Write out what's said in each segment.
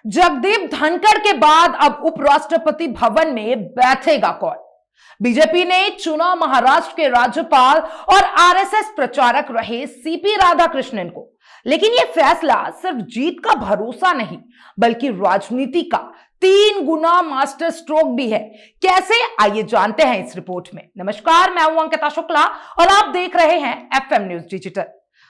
जगदीप धनखड़ के बाद अब उपराष्ट्रपति भवन में बैठेगा कौन? बीजेपी ने चुना महाराष्ट्र के राज्यपाल और आरएसएस प्रचारक रहे सीपी राधाकृष्णन को, लेकिन यह फैसला सिर्फ जीत का भरोसा नहीं बल्कि राजनीति का 3 गुना मास्टर स्ट्रोक भी है। कैसे, आइए जानते हैं इस रिपोर्ट में। नमस्कार, मैं हूं अंकिता शुक्ला और आप देख रहे हैं FM news digital.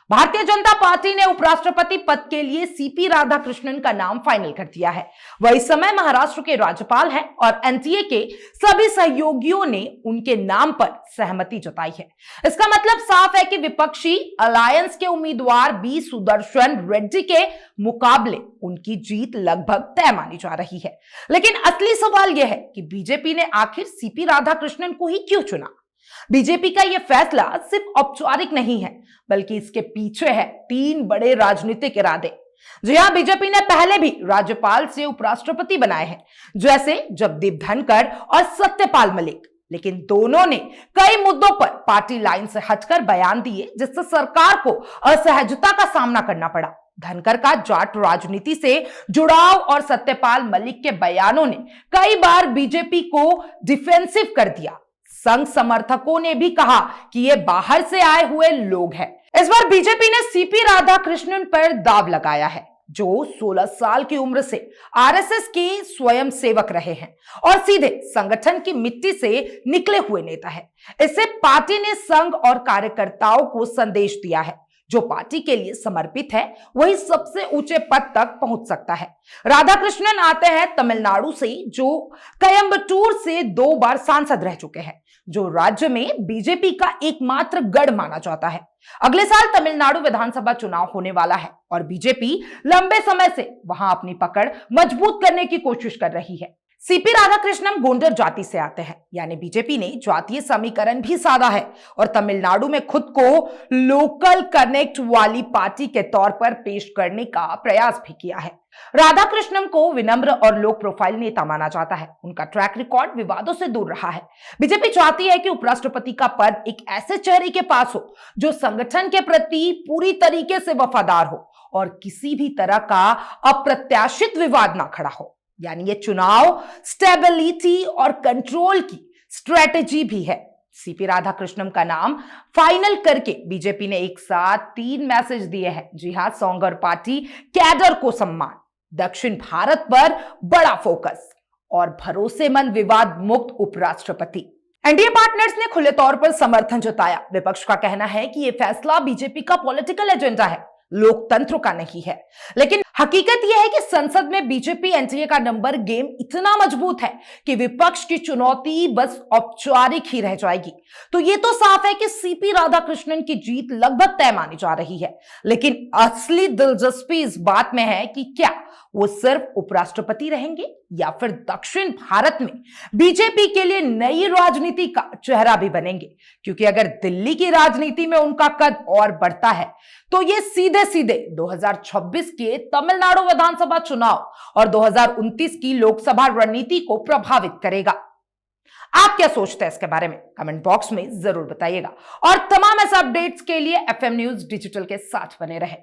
Bharatiya Janata party ने उपराष्ट्रपति पद के लिए सीपी राधाकृष्णन का नाम फाइनल कर दिया है। वह इस समय महाराष्ट्र के राज्यपाल हैं और एनडीए के सभी सहयोगियों ने उनके नाम पर सहमति जताई है। इसका मतलब साफ है कि विपक्षी अलायंस के उम्मीदवार बी सुदर्शन रेड्डी के मुकाबले उनकी जीत लगभग तय मानी जा रही है। लेकिन असली सवाल यह है कि बीजेपी ने आखिर सीपी राधाकृष्णन को ही क्यों चुना? बीजेपी का यह फैसला सिर्फ औपचारिक नहीं है बल्कि इसके पीछे है 3 बड़े राजनीतिक इरादे। जी हां, बीजेपी ने पहले भी राज्यपाल से उपराष्ट्रपति बनाए हैं, जैसे जगदीप धनखड़ और सत्यपाल मलिक, लेकिन दोनों ने कई मुद्दों पर पार्टी लाइन से हटकर बयान दिए जिससे सरकार को असहजता का सामना करना पड़ा। धनखड़ का जाट राजनीति से जुड़ाव और सत्यपाल मलिक के बयानों ने कई बार बीजेपी को डिफेंसिव कर दिया। संघ समर्थकों ने भी कहा कि ये बाहर से आए हुए लोग हैं। इस बार बीजेपी ने सीपी राधाकृष्णन पर दाव लगाया है, जो 16 साल की उम्र से आरएसएस के स्वयंसेवक रहे हैं और सीधे संगठन की मिट्टी से निकले हुए नेता है। इससे पार्टी ने संघ और कार्यकर्ताओं को संदेश दिया है, जो पार्टी के लिए समर्पित है वही सबसे ऊंचे पद तक पहुंच सकता है। राधाकृष्णन आते हैं तमिलनाडु से, जो कोयंबटूर से 2 बार सांसद रह चुके हैं, जो राज्य में बीजेपी का एकमात्र गढ़ माना जाता है। अगले साल तमिलनाडु विधानसभा चुनाव होने वाला है और बीजेपी लंबे समय से वहां अपनी पकड़ मजबूत करने की कोशिश कर रही है। सीपी राधाकृष्णन गोंडर जाति से आते हैं, यानी बीजेपी ने जातीय समीकरण भी साधा है और तमिलनाडु में खुद को लोकल कनेक्ट वाली पार्टी के तौर पर पेश करने का प्रयास भी किया है। राधाकृष्णन को विनम्र और लो प्रोफाइल नेता माना जाता है। उनका ट्रैक रिकॉर्ड विवादों से दूर रहा है। बीजेपी चाहती है कि उपराष्ट्रपति का पद एक ऐसे चेहरे के पास हो जो संगठन के प्रति पूरी तरीके से वफादार हो और किसी भी तरह का अप्रत्याशित विवाद ना खड़ा हो। यानी ये चुनाव स्टेबिलिटी और कंट्रोल की स्ट्रेटेजी भी है। सीपी राधाकृष्णन का नाम फाइनल करके बीजेपी ने एक साथ 3 मैसेज दिए हैं। जी हां, संघ और पार्टी कैडर को सम्मान, दक्षिण भारत पर बड़ा फोकस और भरोसेमंद विवाद मुक्त उपराष्ट्रपति। एनडीए पार्टनर्स ने खुले तौर पर समर्थन जताया। विपक्ष का कहना है कि यह फैसला बीजेपी का पॉलिटिकल एजेंडा है, लोकतंत्र का नहीं है। लेकिन हकीकत यह है कि संसद में बीजेपी एनडीए का नंबर गेम इतना मजबूत है कि विपक्ष की चुनौती बस औपचारिक ही रह जाएगी। तो यह तो साफ है कि सीपी राधाकृष्णन की जीत लगभग तय मानी जा रही है। लेकिन असली दिलचस्पी इस बात में है कि क्या वो सिर्फ उपराष्ट्रपति रहेंगे या फिर दक्षिण भारत में बीजेपी के लिए नई राजनीति का चेहरा भी बनेंगे। क्योंकि अगर दिल्ली की राजनीति में उनका कद और बढ़ता है तो ये सीधे सीधे 2026 के तमिलनाडु विधानसभा चुनाव और 2029 की लोकसभा रणनीति को प्रभावित करेगा। आप क्या सोचते हैं इसके बारे में? कमेंट बॉक्स में जरूर बताइएगा और तमाम ऐसे अपडेट्स के लिए एफएम न्यूज डिजिटल के साथ बने रहे।